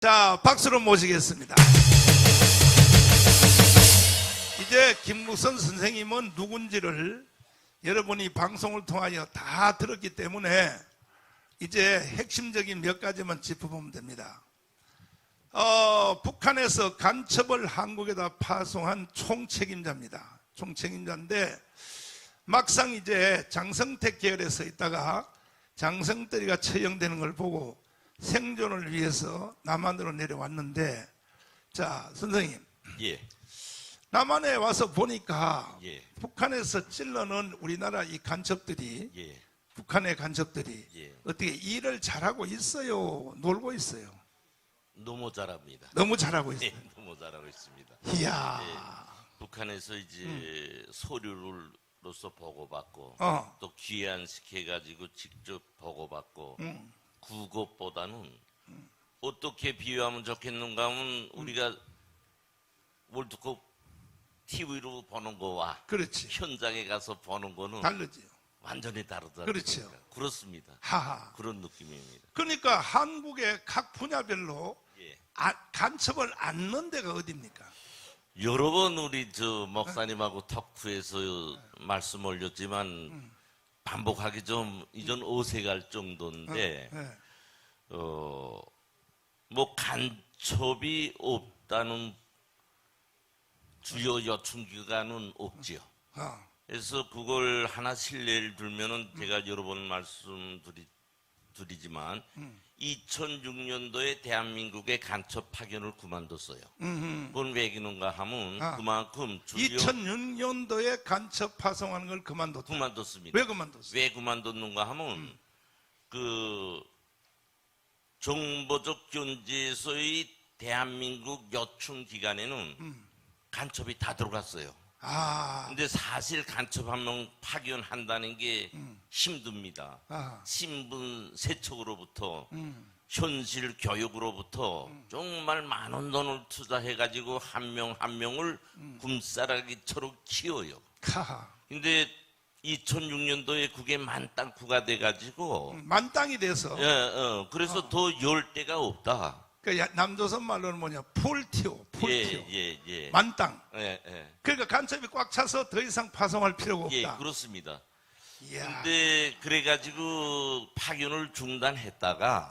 자, 박수로 모시겠습니다. 이제 김무선 선생님은 누군지를 여러분이 방송을 통하여 다 들었기 때문에 이제 핵심적인 몇 가지만 짚어보면 됩니다. 북한에서 간첩을 한국에다 파송한 총책임자입니다. 총책임자인데 막상 이제 장성택 계열에서 있다가 장성택이가 처형되는 걸 보고 생존을 위해서 남한으로 내려왔는데, 자, 선생님. 예. 남한에 와서 보니까 예. 북한에서 찔러는 우리나라 이 간첩들이, 예. 북한의 간첩들이 예. 어떻게 일을 잘하고 있어요? 놀고 있어요? 너무 잘합니다. 너무 잘하고 있어요. 예, 너무 잘하고 있습니다. 이야. 예. 북한에서 이제 서류로서 보고받고 어. 또 귀환시켜가지고 직접 보고받고 그것보다는 어떻게 비유하면 좋겠는가 하면 우리가 월드컵 TV로 보는 거와 그렇지. 현장에 가서 보는 거는 다르지요. 완전히 다르다. 그렇죠. 그렇습니다. 하하. 그런 느낌입니다. 그러니까 한국의 각 분야별로 예. 간첩을 안는 데가 어디입니까? 여러 번 우리 저 목사님하고 터크에서 말씀 올렸지만 반복하기 좀 이전 어색할 정도인데 네. 뭐 간첩이 없다는 주요 요충기관은 없지요. 그래서 그걸 하나 신뢰를 들면은 제가 여러 번 말씀드리지만 2006년도에 대한민국의 간첩 파견을 그만뒀어요. 그건 왜 그런가 하면 그만큼 2006년도에 간첩 파송하는 걸 그만뒀다. 그만뒀습니다. 왜 그만뒀어요? 왜 그만뒀는가 하면 그 정보적 견제에서의 대한민국 요충 기관에는 간첩이 다 들어갔어요. 근데 사실 간첩 한 명 파견한다는 게 힘듭니다. 신분 세척으로부터 현실 교육으로부터 정말 많은 돈을 투자해가지고 한 명 한 명을 굼싸라기처럼 키워요. 근데 2006년도에 그게 만땅구가 돼가지고 만땅이 돼서. 그래서 더 열 데가 없다. 그 남조선 말로는 뭐냐, 풀티오. 예. 만땅. 예. 그러니까 간첩이 꽉 차서 더 이상 파송할 필요가 없다. 예, 그렇습니다. 이야. 근데 그래가지고 파견을 중단했다가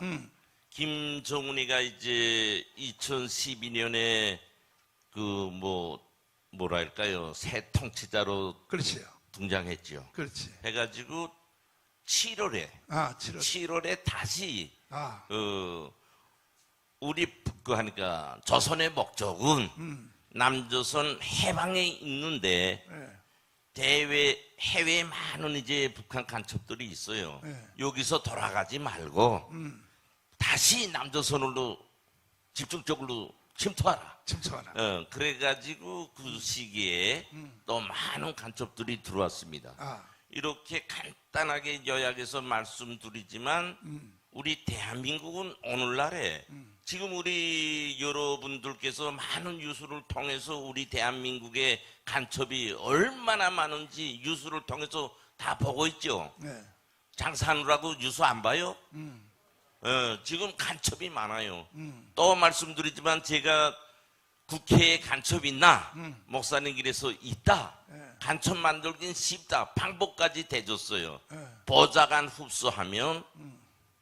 김정은이가 이제 2012년에 그 뭐랄까요, 새 통치자로 그렇지요. 등장했죠. 그렇지. 해가지고 7월에 7월에 다시 우리 하니까 조선의 목적은 남조선 해방에 있는데 해외에 많은 이제 북한 간첩들이 있어요. 여기서 돌아가지 말고 다시 남조선으로 집중적으로 침투하라. 그래가지고 그 시기에 또 많은 간첩들이 들어왔습니다. 이렇게 간단하게 요약해서 말씀드리지만 우리 대한민국은 오늘날에 지금 우리 여러분들께서 많은 뉴스를 통해서 우리 대한민국의 간첩이 얼마나 많은지 뉴스를 통해서 다 보고 있죠. 장사하느라고 뉴스 안 봐요? 지금 간첩이 많아요. 또 말씀드리지만 제가 국회에 간첩 있나? 목사님 길에서 있다. 간첩 만들긴 쉽다. 방법까지 대줬어요. 보좌관 흡수하면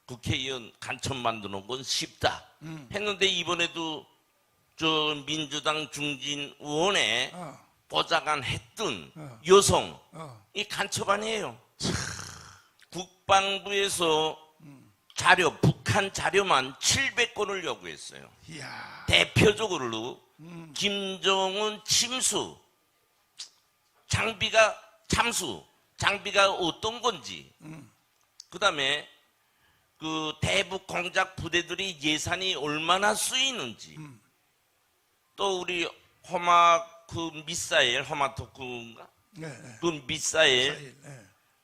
국회의원 간첩 만드는 건 쉽다. 했는데 이번에도 저 민주당 중진 의원에 보좌관 했던 여성 이 간첩 아니에요. 국방부에서 자료, 북한 자료만 700건을 요구했어요. 이야. 대표적으로 김정은 침수, 장비가 참수, 장비가 어떤 건지, 그 다음에 그 대북 공작 부대들이 예산이 얼마나 쓰이는지, 또 우리 호마토크인가? 그 미사일,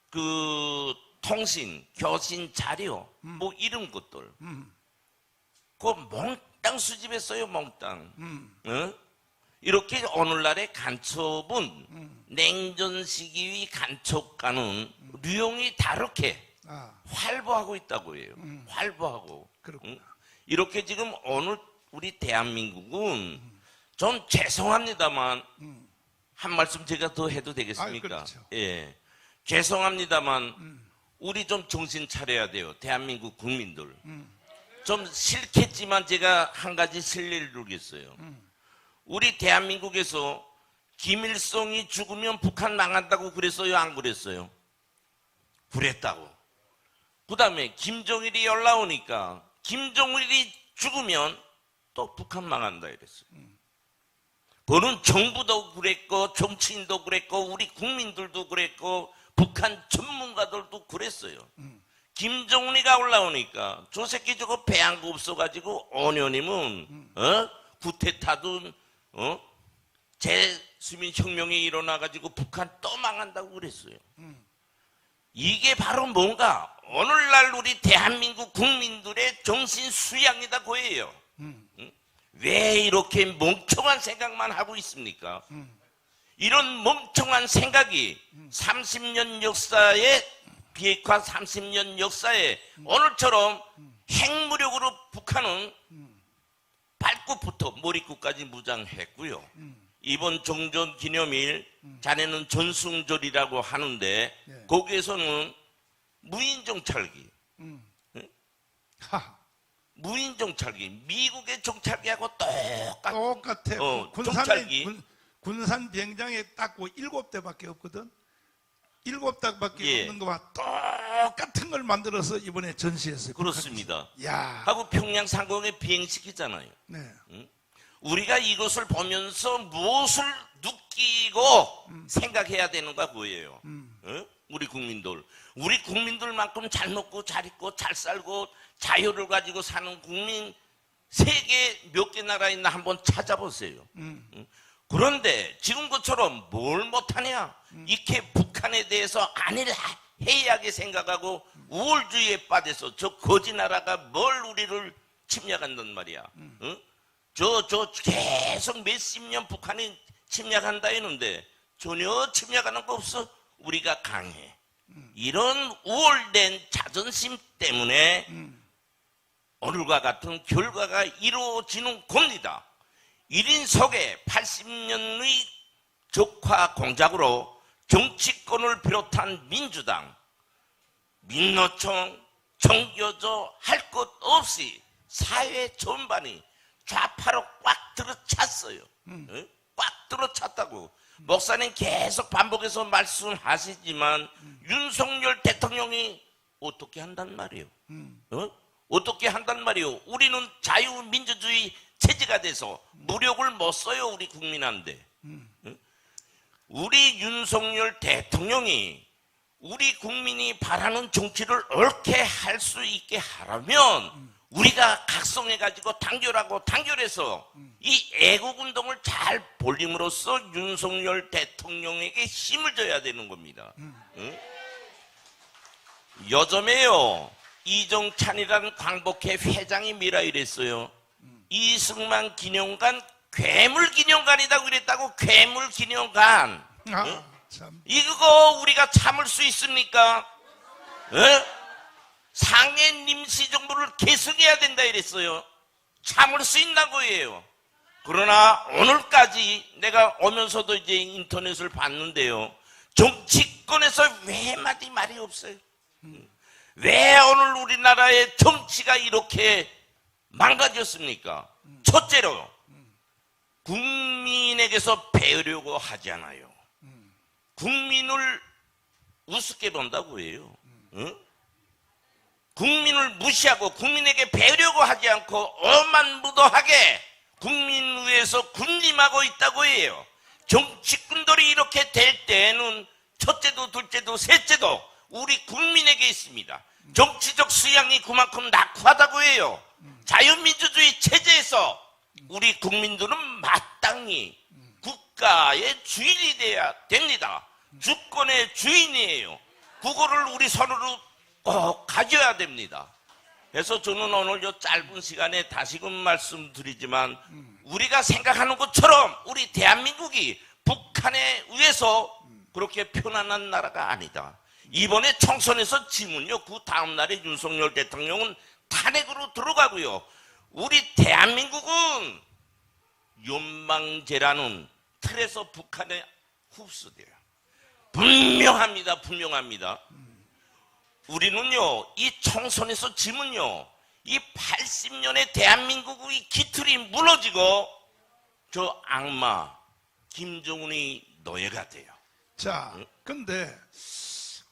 그 통신, 교신 자료, 뭐 이런 것들. 그거 몽땅 수집했어요, 몽땅. 이렇게 오늘날의 간첩은 냉전 시기의 간첩과는 유형이 다르게 활보하고 있다고 해요. 활보하고. 그렇구나. 이렇게 지금 어느 우리 대한민국은 좀 죄송합니다만 한 말씀 제가 더 해도 되겠습니까? 그렇죠. 예, 죄송합니다만 우리 좀 정신 차려야 돼요. 대한민국 국민들. 좀 싫겠지만 제가 한 가지 실례를 두겠어요. 우리 대한민국에서 김일성이 죽으면 북한 망한다고 그랬어요? 안 그랬어요? 그랬다고. 그 다음에 김정일이 올라오니까 김정일이 죽으면 또 북한 망한다 이랬어요. 그는 정부도 그랬고 정치인도 그랬고 우리 국민들도 그랬고 북한 전문가들도 그랬어요. 김정은이가 올라오니까 저 새끼 저거 배한 거 없어가지고 5년이면 구테타도 재수민혁명이 일어나가지고 북한 또 망한다고 그랬어요. 이게 바로 뭔가 오늘날 우리 대한민국 국민들의 정신 수양이다 그거예요. 왜 이렇게 멍청한 생각만 하고 있습니까? 이런 멍청한 생각이 30년 역사에 비핵화 30년 역사에 오늘처럼 핵무력으로 북한은 발끝부터 머리끝까지 무장했고요. 이번 종전기념일 자네는 전승절이라고 하는데 네. 거기에서는 무인정찰기 하, 무인정찰기 미국의 정찰기하고 똑같은 똑같아. 정찰기. 군산 비행장에 딱 7대밖에 없거든. 7대밖에 예. 없는 거와 똑같은 걸 만들어서 이번에 전시했어요. 그렇습니다. 야, 하고 평양 상공에 비행시키잖아요. 네. 우리가 이것을 보면서 무엇을 느끼고 생각해야 되는가 그거예요. 우리 국민들만큼 잘 먹고 잘 입고 잘 살고 자유를 가지고 사는 국민 세계 몇 개 나라 있나 한번 찾아보세요. 그런데 지금 것처럼 뭘 못하냐 이렇게 북한에 대해서 안일 해이하게 생각하고 우월주의에 빠져서 저 거지 나라가 뭘 우리를 침략한단 말이야. 저 계속 몇십 년 북한이 침략한다 했는데 전혀 침략하는 거 없어. 우리가 강해. 이런 우월된 자존심 때문에 오늘과 같은 결과가 이루어지는 겁니다. 1인 속에 80년의 적화 공작으로 정치권을 비롯한 민주당, 민노총, 정교조 할 것 없이 사회 전반이 좌파로 꽉 들어찼어요. 꽉 들어찼다고. 목사님 계속 반복해서 말씀하시지만 윤석열 대통령이 어떻게 한단 말이에요? 어떻게 한단 말이에요? 우리는 자유민주주의 체제가 돼서 무력을 못 써요. 우리 국민한테. 우리 윤석열 대통령이 우리 국민이 바라는 정치를 옳게 할 수 있게 하려면 우리가 각성해가지고 단결해서 이 애국운동을 잘 벌림으로써 윤석열 대통령에게 힘을 줘야 되는 겁니다. 요즘에요 이정찬이라는 광복회 회장이 뭐라 이랬어요. 이승만 기념관 괴물기념관이다 그랬다고. 괴물기념관. 참. 이거 우리가 참을 수 있습니까? 상해 임시정부를 계승해야 된다 이랬어요. 참을 수 있나고 해요. 그러나 오늘까지 내가 오면서도 이제 인터넷을 봤는데요. 정치권에서 왜 말이 없어요? 왜 오늘 우리나라의 정치가 이렇게 망가졌습니까? 첫째로 국민에게서 배우려고 하지 않아요. 국민을 우습게 본다고 해요. 국민을 무시하고 국민에게 배우려고 하지 않고 오만무도하게 국민 위해서 군림하고 있다고 해요. 정치꾼들이 이렇게 될 때에는 첫째도 둘째도 셋째도 우리 국민에게 있습니다. 정치적 수양이 그만큼 낙후하다고 해요. 자유민주주의 체제에서 우리 국민들은 마땅히 국가의 주인이 돼야 됩니다. 주권의 주인이에요. 그거를 우리 손으로 꼭 가져야 됩니다. 그래서 저는 오늘 이 짧은 시간에 다시금 말씀드리지만 우리가 생각하는 것처럼 우리 대한민국이 북한에 의해서 그렇게 편안한 나라가 아니다. 이번에 총선에서 지면요 그 다음날에 윤석열 대통령은 탄핵으로 들어가고요. 우리 대한민국은 연방제라는 틀에서 북한에 흡수돼요. 분명합니다. 분명합니다. 우리는요, 이 총선에서 지면요, 이 80년의 대한민국의 기틀이 무너지고 저 악마 김정은이 노예가 돼요. 자, 근데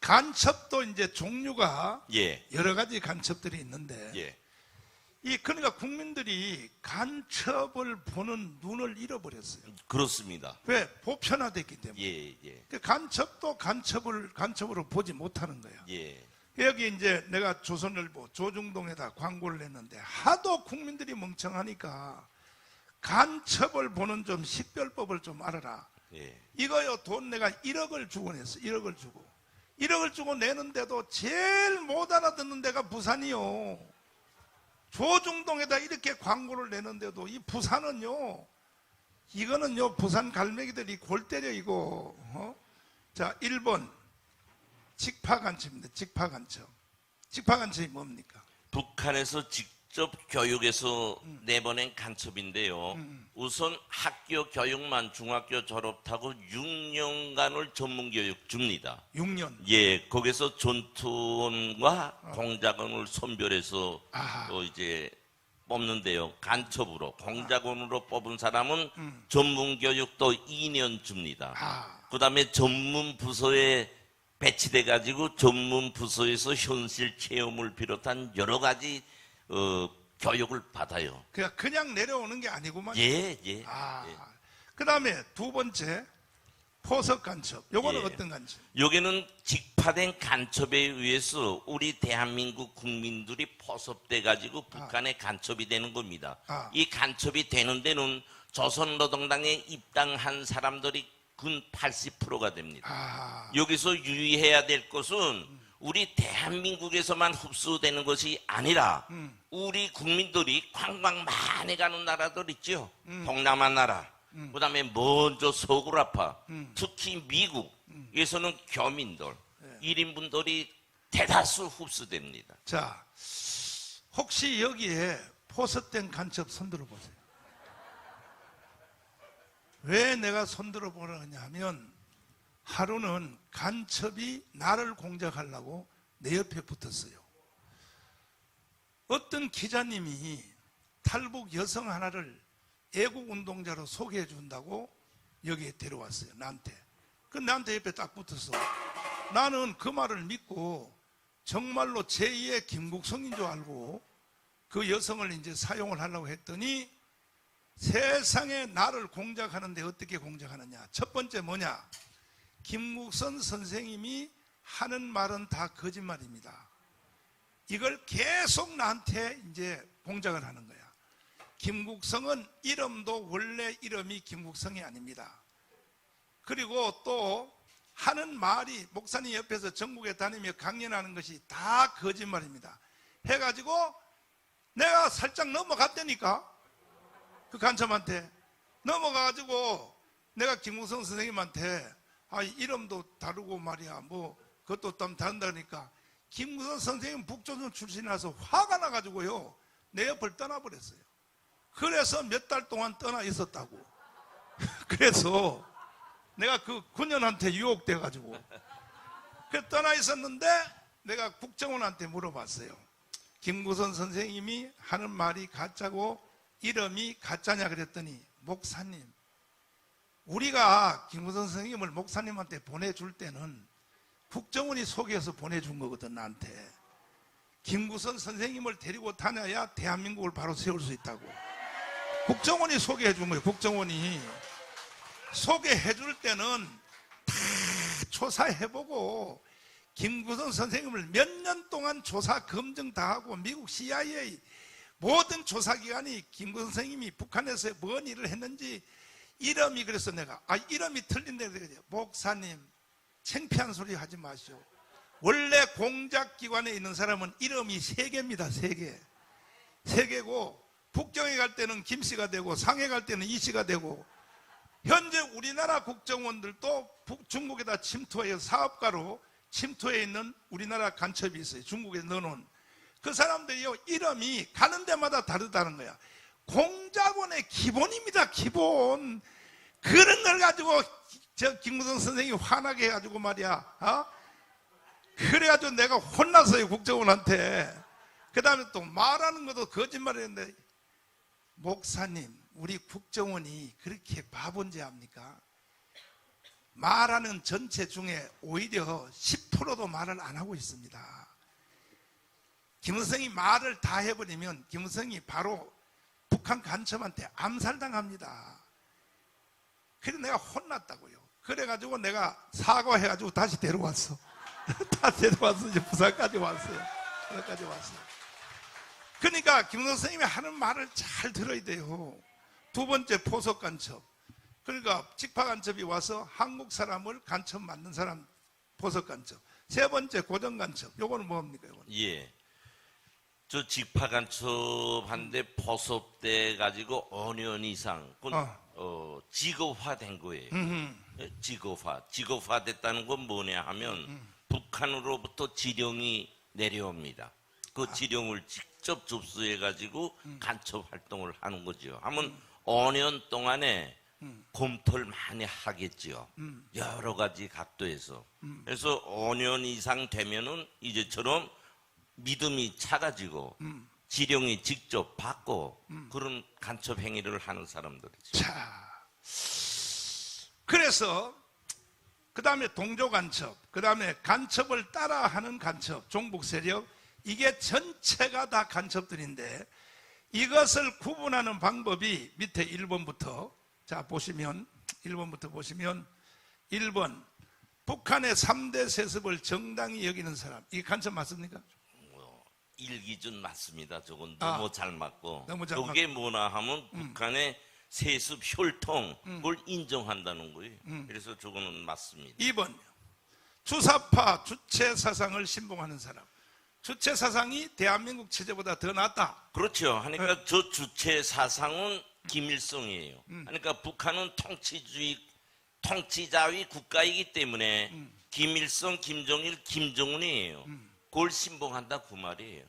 간첩도 이제 종류가 예, 여러 가지 간첩들이 있는데 예. 그러니까 국민들이 간첩을 보는 눈을 잃어버렸어요. 그렇습니다. 왜? 보편화됐기 때문에. 예, 예, 그 간첩도 간첩으로 보지 못하는 거야. 예. 여기 이제 내가 조선일보 조중동에다 광고를 냈는데 하도 국민들이 멍청하니까 간첩을 보는 좀 식별법을 좀 알아라. 예. 이거요, 돈 내가 1억을 주고 냈어. 1억을 주고. 1억을 주고 내는데도 제일 못 알아듣는 데가 부산이요. 조중동에다 이렇게 광고를 내는데도 이 부산은요, 이거는요, 부산 갈매기들이 골 때려, 이거. 자, 1번. 직파간첩입니다. 직파간첩. 직파간첩이 뭡니까? 북한에서 직접 교육에서 내보낸 간첩인데요. 우선 학교 교육만 중학교 졸업하고 6년간을 전문교육 줍니다. 6년. 예, 거기서 전투원과 공작원을 선별해서 아하. 또 이제 뽑는데요. 간첩으로 공작원으로 뽑은 사람은 전문교육도 2년 줍니다. 그 다음에 전문 부서에 배치돼 가지고 전문 부서에서 현실 체험을 비롯한 여러 가지 교육을 받아요. 그냥 내려오는 게 아니구만. 예, 예. 예. 그 다음에 두 번째, 포석 간첩. 요거는 예. 어떤 간첩? 여기는 직파된 간첩에 의해서 우리 대한민국 국민들이 포섭돼 가지고 북한의 간첩이 되는 겁니다. 이 간첩이 되는 데는 조선노동당에 입당한 사람들이 근 80%가 됩니다. 여기서 유의해야 될 것은 우리 대한민국에서만 흡수되는 것이 아니라 우리 국민들이 관광 많이 가는 나라들 있죠. 동남아 나라, 그 다음에 먼저 서구라파, 특히 미국에서는 교민들, 1인분들이 대다수 흡수됩니다. 자, 혹시 여기에 포섭된 간첩 손들어 보세요. 왜 내가 손들어 보느냐 하면 하루는 간첩이 나를 공작하려고 내 옆에 붙었어요. 어떤 기자님이 탈북 여성 하나를 애국운동자로 소개해 준다고 여기에 데려왔어요. 나한테. 나한테 옆에 딱 붙어서 나는 그 말을 믿고 정말로 제2의 김국성인 줄 알고 그 여성을 이제 사용을 하려고 했더니 세상에 나를 공작하는데 어떻게 공작하느냐. 첫 번째 뭐냐. 김국선 선생님이 하는 말은 다 거짓말입니다. 이걸 계속 나한테 이제 공작을 하는 거야. 김국성은 이름도 원래 이름이 김국성이 아닙니다. 그리고 또 하는 말이 목사님 옆에서 전국에 다니며 강연하는 것이 다 거짓말입니다. 해가지고 내가 살짝 넘어갔다니까. 그 간첩한테 넘어가가지고 내가 김국성 선생님한테 이름도 다르고 말이야 뭐 그것도 좀 다른다니까 김국성 선생님 북조선 출신이라서 화가 나가지고요 내 옆을 떠나버렸어요. 그래서 몇 달 동안 떠나 있었다고. 그래서 내가 그 군년한테 유혹돼가지고 떠나 있었는데 내가 국정원한테 물어봤어요. 김국성 선생님이 하는 말이 가짜고 이름이 가짜냐 그랬더니 목사님, 우리가 김구선 선생님을 목사님한테 보내줄 때는 국정원이 소개해서 보내준 거거든. 나한테 김구선 선생님을 데리고 다녀야 대한민국을 바로 세울 수 있다고 국정원이 소개해 준 거예요. 국정원이 소개해 줄 때는 다 조사해보고 김구선 선생님을 몇 년 동안 조사 검증 다 하고 미국 CIA 모든 조사기관이 김구선 선생님이 북한에서 뭔 일을 했는지 이름이 그래서 내가 이름이 틀린데 목사님 창피한 소리 하지 마시오. 원래 공작기관에 있는 사람은 이름이 3개입니다. 3개. 3개고 북경에 갈 때는 김씨가 되고 상해 갈 때는 이씨가 되고 현재 우리나라 국정원들도 중국에다 침투해서 사업가로 침투해 있는 우리나라 간첩이 있어요. 중국에 넣어놓은. 그 사람들이요, 이름이 가는 데마다 다르다는 거야. 공자본의 기본입니다, 기본. 그런 걸 가지고 저 김무성 선생이 화나게 해가지고 말이야, 그래가지고 내가 혼났어요, 국정원한테. 그 다음에 또 말하는 것도 거짓말했는데, 목사님, 우리 국정원이 그렇게 바본지 압니까? 말하는 전체 중에 오히려 10%도 말을 안 하고 있습니다. 김무성이 말을 다 해버리면 김무성이 바로 북한 간첩한테 암살당합니다. 그래서 내가 혼났다고요. 그래가지고 내가 사과해가지고 다시 데려왔어. 다 데려와서 이제 부산까지 왔어요. 부산까지 왔어요. 그러니까 김무성 선생님이 하는 말을 잘 들어야 돼요. 두 번째 포석 간첩. 그러니까 직파 간첩이 와서 한국 사람을 간첩 만든 사람 포석 간첩. 세 번째 고정 간첩. 요거는 뭡니까? 요거는? 예. 저 직파 간첩한데 포섭돼 가지고 5년 이상 직업화된 거예요. 직업화 됐다는 건 뭐냐 하면 북한으로부터 지령이 내려옵니다. 그 지령을 직접 접수해 가지고 간첩 활동을 하는 거죠. 하면 5년 동안에 검토를 많이 하겠지요. 여러 가지 각도에서. 그래서 5년 이상 되면은 이제처럼 믿음이 차가지고 지령이 직접 받고 그런 간첩 행위를 하는 사람들이죠. 자, 그래서 그 다음에 동조 간첩, 그 다음에 간첩을 따라하는 간첩, 종북 세력, 이게 전체가 다 간첩들인데 이것을 구분하는 방법이 밑에 1번부터 자 보시면 1번부터 보시면 1번 북한의 3대 세습을 정당히 여기는 사람, 이게 간첩 맞습니까? 일기준 맞습니다. 저건 너무 잘 맞고. 너무 잘 저게 뭐나 하면 북한의 세습 혈통을 인정한다는 거예요. 그래서 저거는 맞습니다. 2번 주사파 주체 사상을 신봉하는 사람. 주체 사상이 대한민국 체제보다 더 낫다. 그렇죠. 그러니까 저 주체 사상은 김일성이에요. 그러니까 북한은 통치자위 국가이기 때문에 김일성, 김정일, 김정은이에요. 그걸 신봉한다 그 말이에요.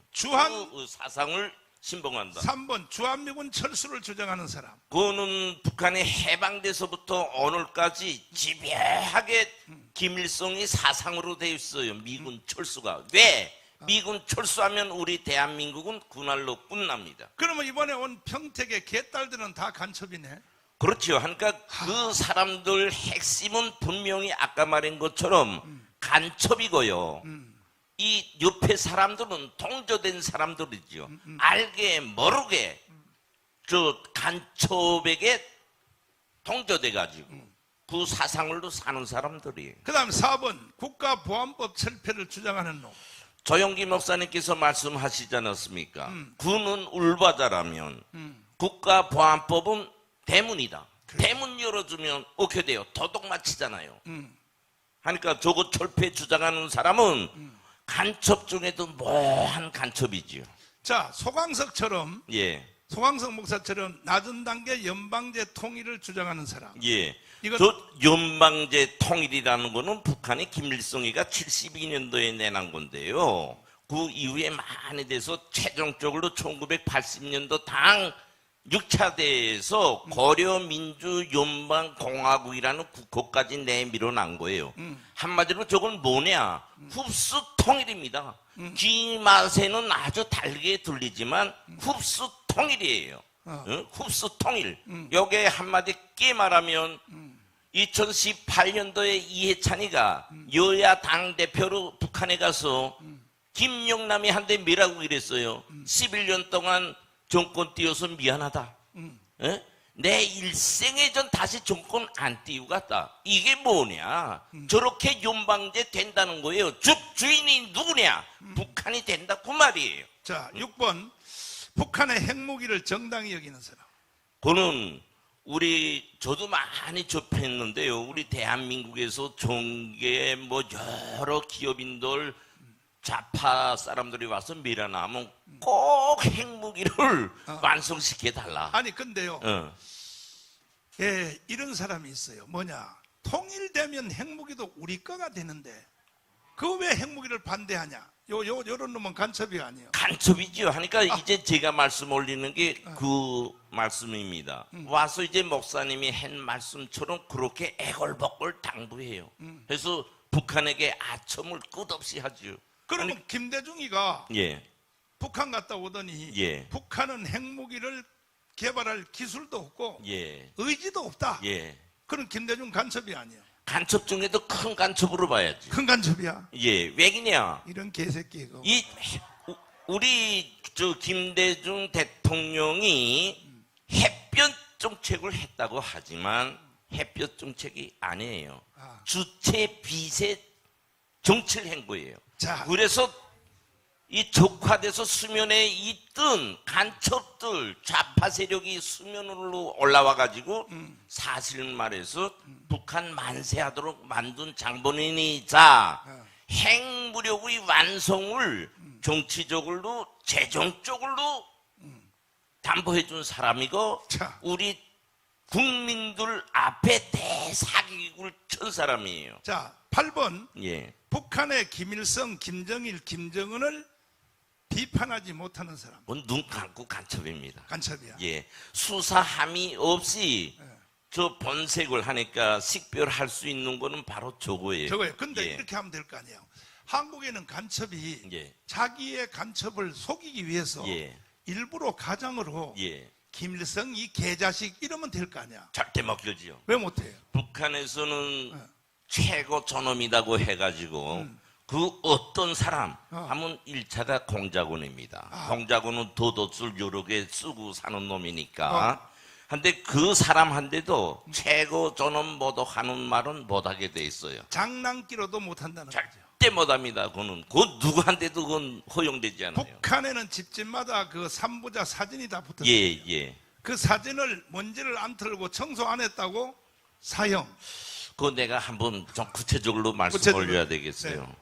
그 사상을 신봉한다. 3번 주한미군 철수를 주장하는 사람. 그거는 북한이 해방돼서부터 오늘까지 집요하게 김일성이 사상으로 되어 있어요. 미군 철수가. 왜? 미군 철수하면 우리 대한민국은 그날로 끝납니다. 그러면 이번에 온 평택의 개딸들은 다 간첩이네. 그렇죠. 그러니까 그 사람들 핵심은 분명히 아까 말한 것처럼 간첩이고요. 이 옆에 사람들은 동조된 사람들이죠. 알게 모르게 저 간첩에게 동조돼 가지고 그 사상으로 사는 사람들이에요. 그 다음 4번 국가보안법 철폐를 주장하는 놈. 조영기 목사님께서 말씀하시지 않았습니까? 군은 울바자라면 국가보안법은 대문이다. 대문 열어주면 오케이 돼요. 도둑 맞히잖아요. 그러니까 저거 철폐 주장하는 사람은 간첩 중에도 뭐한 간첩이지요. 자, 소강석처럼 예. 소강석 목사처럼 낮은 단계 연방제 통일을 주장하는 사람. 예. 이건 저 연방제 통일이라는 거는 북한의 김일성이가 72년도에 내놓은 건데요. 그 이후에 많이 돼서 최종적으로 1980년도 당 6차 대회에서 고려민주연방공화국이라는 국호까지 내밀어난 거예요. 한마디로 저건 뭐냐? 흡수 통일입니다. 귀 맛에는 아주 달게 들리지만 흡수 통일이에요. 흡수 통일. 여기에 한마디 끼 말하면 2018년도에 이해찬이가 여야 당대표로 북한에 가서 김영남이 한테 뭐라고 그랬어요? 11년 동안 정권 띄워서 미안하다. 내 일생에 전 다시 정권 안 띄우고 갔다. 이게 뭐냐? 저렇게 연방제 된다는 거예요. 주인이 누구냐? 북한이 된다 그 말이에요. 자, 6번 북한의 핵무기를 정당히 여기는 사람. 그는 저도 많이 접했는데요. 우리 대한민국에서 종계 여러 기업인들 좌파 사람들이 와서 밀어나면 꼭 핵무기를 완성시켜 달라. 아니 근데요. 예, 이런 사람이 있어요. 뭐냐? 통일되면 핵무기도 우리 거가 되는데 그 왜 핵무기를 반대하냐? 요런 놈은 간첩이 아니에요. 간첩이죠. 하니까 이제 제가 말씀 올리는 게 그 말씀입니다. 와서 이제 목사님이 한 말씀처럼 그렇게 애걸복걸 당부해요. 그래서 북한에게 아첨을 끝없이 하죠. 그러면 김대중이가 예, 북한 갔다 오더니 예. 북한은 핵무기를 개발할 기술도 없고 예, 의지도 없다. 예. 그럼 김대중 간첩이 아니에요. 간첩 중에도 큰 간첩으로 봐야지. 큰 간첩이야. 예, 왜냐? 이런 개새끼 이거. 우리 김대중 대통령이 햇볕 정책을 했다고 하지만 햇볕 정책이 아니에요. 주체 빚의 정치를 한 거예요. 자. 그래서 이 적화돼서 수면에 있던 간첩들 좌파 세력이 수면으로 올라와 가지고 사실 말해서 북한 만세하도록 만든 장본인이자 핵무력의 완성을 정치적으로 재정적으로 담보해 준 사람이고 자. 우리 국민들 앞에 대사기를 천 사람이에요. 자, 8번. 예. 북한의 김일성, 김정일, 김정은을 비판하지 못하는 사람. 그건 눈 감고 간첩입니다. 간첩이야. 예. 수사함이 없이 저 본색을 하니까 식별할 수 있는 거는 바로 저거예요. 저거예요. 근데 예. 이렇게 하면 될 거 아니에요. 한국에는 간첩이 예. 자기의 간첩을 속이기 위해서 예. 일부러 가정으로 예. 김일성 이 개자식 이러면 될 거 아니야. 절대 먹혀지요. 왜 못해요? 북한에서는 최고 존엄이라고 해가지고 그 어떤 사람 하면 1차가 공작원입니다. 공작원은 도둑을 여러 개 쓰고 사는 놈이니까. 근데 그 사람한테도 최고 존엄 모독하는 말은 못하게 돼 있어요. 장난기로도 못한다는 거죠. 절대 못합니다. 그건 그 누구한테도 그건 허용되지 않아요. 북한에는 집집마다 그 삼부자 사진이 다 붙어 예, 있어요. 예. 그 사진을 먼지를 안 털고 청소 안 했다고 사형. 그거 내가 한번 좀 구체적으로 말씀 구체적으로. 올려야 되겠어요. 네.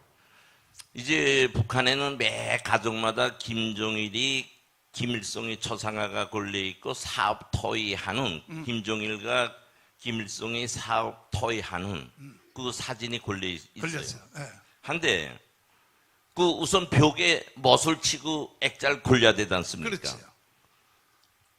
이제 북한에는 매 가정마다 김정일이 김일성이 초상화가 걸려 있고 사업 토의하는 김정일과 김일성이 사업 토의하는 그 사진이 걸려 있어요. 걸렸어요. 예. 한데 그 우선 벽에 못을 치고 액자를 걸려야 되지 않습니까? 그렇죠.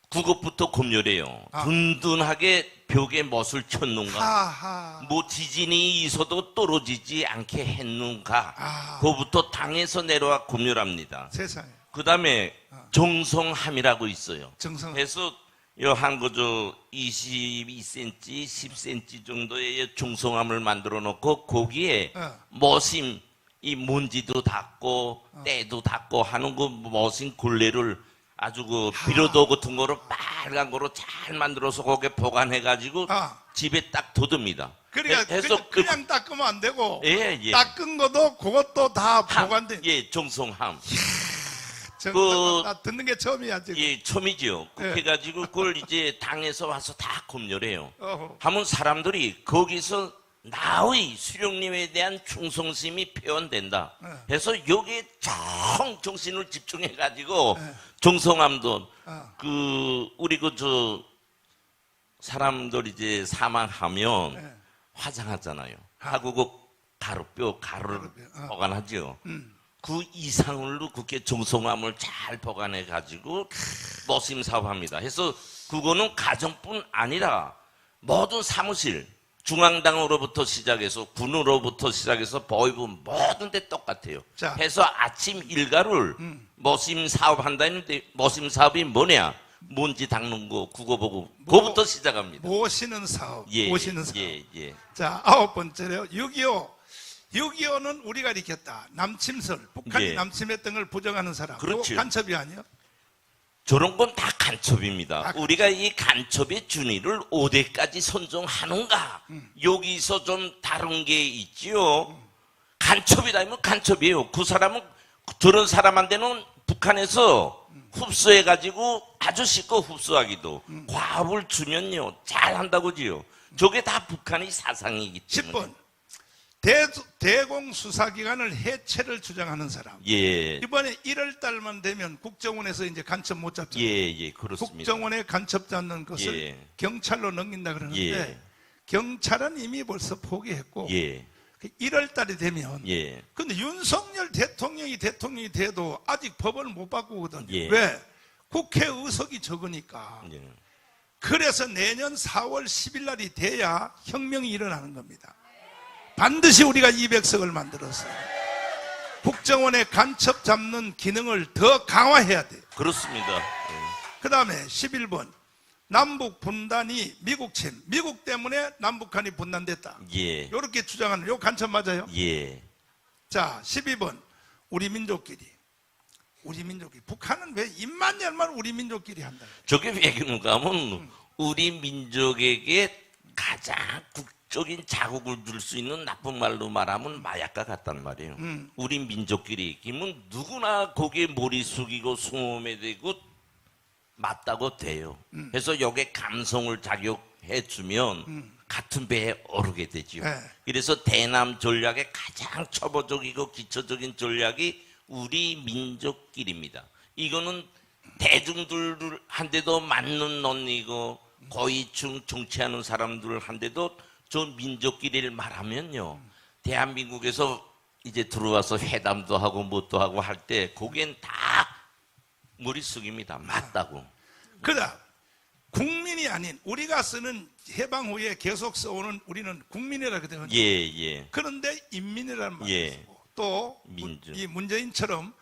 그것부터 검열해요. 든든하게 벽에 못을 쳤는가? 하하. 뭐 지진이 있어도 떨어지지 않게 했는가? 아. 그거부터 당에서 내려와 검열합니다. 세상에. 그 다음에 정성함이라고 있어요. 정성. 그래서 한 거저 22cm, 10cm 정도의 중성함을 만들어 놓고 거기에 머심 이 먼지도 닦고 때도 닦고 하는 그 머신 걸레를 아주 그 비료도 같은 거로 빨간 거로 잘 만들어서 거기에 보관해 가지고 집에 딱 둬둡니다. 그러니까 해서 그냥 닦으면 안 되고 예, 예. 닦은 것도 그것도 다 보관돼. 예, 정성함. 나 듣는 게 처음이야 지금. 예, 처음이죠. 예. 그렇게 해가지고 그걸 이제 당에서 와서 다 검열해요. 어허. 하면 사람들이 거기서 나의 수령님에 대한 충성심이 표현된다. 그래서 여기에 정신을 집중해가지고 정성함도 우리 사람들 이제 사망하면 화장하잖아요. 하고 그 가루를 보관하죠. 그 이상으로 그렇게 정성함을 잘 보관해 가지고 모심 사업합니다. 해서 그거는 가정뿐 아니라 모든 사무실 중앙당으로부터 시작해서 군으로부터 시작해서 보위부 모든 데 똑같아요. 자. 해서 아침 일과를 모심 사업한다 했는데 모심 사업이 뭐냐? 먼지 닦는 거 그거 보고 그거부터 시작합니다. 모시는 사업. 예, 모시는 사업. 예, 예. 자, 9번째로 6.25. 6.25는 우리가 일으켰다. 남침설. 북한이 예. 남침했던 걸 부정하는 사람. 그렇죠. 그거 간첩이 아니에요? 저런 건 다 간첩입니다. 다 우리가 이 간첩의 준위를 5대까지 선정하는가? 여기서 좀 다른 게 있지요. 간첩이라면 간첩이에요. 그 사람은 저런 사람한테는 북한에서 흡수해가지고 아주 쉽고 흡수하기도 과업을 주면요 잘한다고지요. 저게 다 북한의 사상이기 때문에. 10번. 대공수사기관을 해체를 주장하는 사람. 예, 이번에 1월 달만 되면 국정원에서 이제 간첩 못 잡잖아요. 예, 그렇습니다. 국정원에 간첩 잡는 것을 예. 경찰로 넘긴다 그러는데 예. 경찰은 이미 벌써 포기했고 예, 1월 달이 되면 예. 근데 윤석열 대통령이 돼도 아직 법을 못 바꾸거든요. 예. 왜? 국회 의석이 적으니까. 예. 그래서 내년 4월 10일 날이 돼야 혁명이 일어나는 겁니다. 반드시 우리가 200석을 만들어서 국정원의 간첩 잡는 기능을 더 강화해야 돼요. 그렇습니다. 그 다음에 11번 남북 분단이 미국 침, 미국 때문에 남북한이 분단됐다. 예. 이렇게 주장하는 요 간첩 맞아요? 예. 자, 12번 우리 민족끼리 북한은 왜 입만 열면 우리 민족끼리 한다. 저게 왜 그런가 하면 우리 민족에게 가장 국적인 자국을 줄 수 있는 나쁜 말로 말하면 마약과 같단 말이에요. 우리 민족끼리 그러면 누구나 거기에 머리 숙이고 수험해대고 맞다고 돼요. 그래서 여기에 감성을 작용해 주면 같은 배에 오르게 되죠. 네. 그래서 대남 전략의 가장 초보적이고 기초적인 전략이 우리 민족끼리입니다. 이거는 대중들한테도 맞는 논리고 고위층 정치하는 사람들한테도 저 민족끼리를 말하면요. 대한민국에서 이제 들어와서 회담도 하고 뭣도 하고 할 때 거기엔 다 머리 숙입니다. 맞다고. 그다음 국민이 아닌 우리가 쓰는 해방 후에 계속 써오는 우리는 국민이라 그러거든요. 예, 예. 그런데 인민이라는 말을 예. 쓰고 또 민족. 이 문재인처럼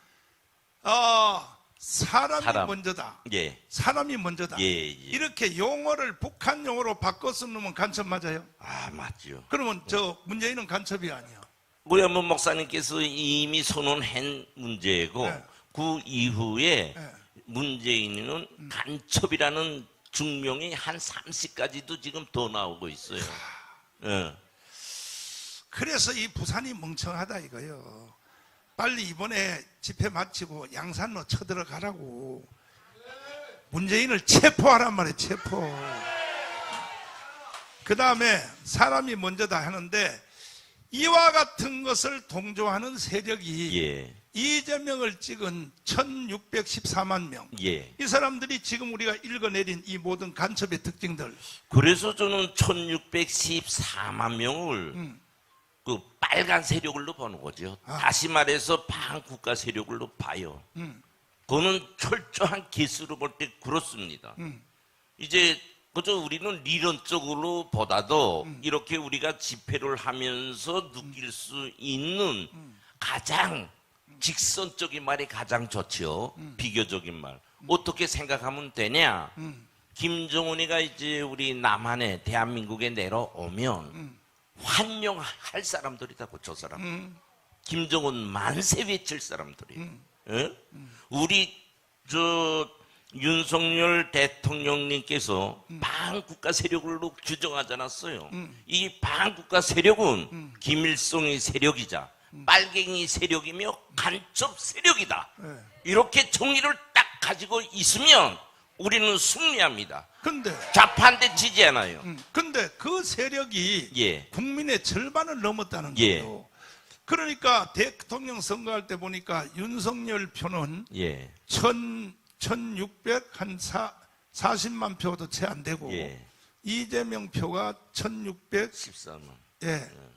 사람이 먼저다. 예. 사람이 먼저다. 예, 예. 이렇게 용어를 북한 용어로 바꿔 쓰면 간첩 맞아요? 아, 맞죠. 그러면 저 문재인은 간첩이 아니야. 우리 한번 목사님께서 이미 선언한 문제고 네. 그 이후에 네. 문재인은 간첩이라는 증명이 한 30가지도 지금 더 나오고 있어요. 예. 그래서 이 부산이 멍청하다 이거요. 빨리 이번에 집회 마치고 양산로 쳐들어가라고. 문재인을 체포하란 말이에요. 체포. 그 다음에 사람이 먼저다 하는데 이와 같은 것을 동조하는 세력이 예. 이재명을 찍은 1614만 명. 예. 이 사람들이 지금 우리가 읽어내린 이 모든 간첩의 특징들. 그래서 저는 1614만 명을 그 빨간 세력으로 보는 거죠. 다시 말해서 반국가 세력으로 봐요. 그거는 철저한 기수로 볼 때 그렇습니다. 이제 그저 우리는理論적으로 보다도 이렇게 우리가 집회를 하면서 느낄 수 있는 가장 직선적인 말이 가장 좋죠. 비교적인 말. 어떻게 생각하면 되냐? 김정은이가 이제 우리 남한에 대한민국에 내려오면 환영할 사람들이다고 저 사람. 김정은 만세 외칠 사람들이. 예? 우리 저 윤석열 대통령님께서 반국가 세력으로 규정하지 않았어요. 이 반국가 세력은 김일성의 세력이자 빨갱이 세력이며 간첩 세력이다. 이렇게 정의를 딱 가지고 있으면 우리는 승리합니다. 근데 좌파한테 지지 않아요. 근데 그 세력이 예. 국민의 절반을 넘었다는 예. 거예요. 그러니까 대통령 선거할 때 보니까 윤석열 표는 예. 1640만 표도 채 안 되고 예. 이재명 표가 14만.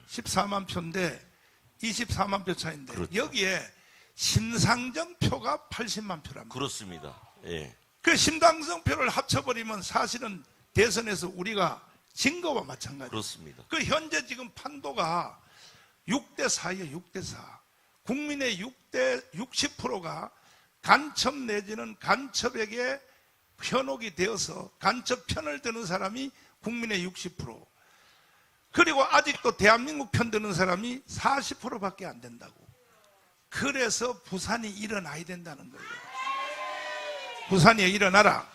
14만 표인데 24만 표 차인데 그렇죠. 여기에 심상정 표가 80만 표랍니다. 그렇습니다. 예. 그 심상정 표를 합쳐버리면 사실은 대선에서 우리가 진 거와 마찬가지. 그렇습니다. 그 현재 지금 판도가 6대4예요. 6대4. 국민의 60%가 간첩 내지는 간첩에게 현혹이 되어서 간첩 편을 드는 사람이 국민의 60%. 그리고 아직도 대한민국 편 드는 사람이 40%밖에 안 된다고. 그래서 부산이 일어나야 된다는 거예요. 부산이 일어나라.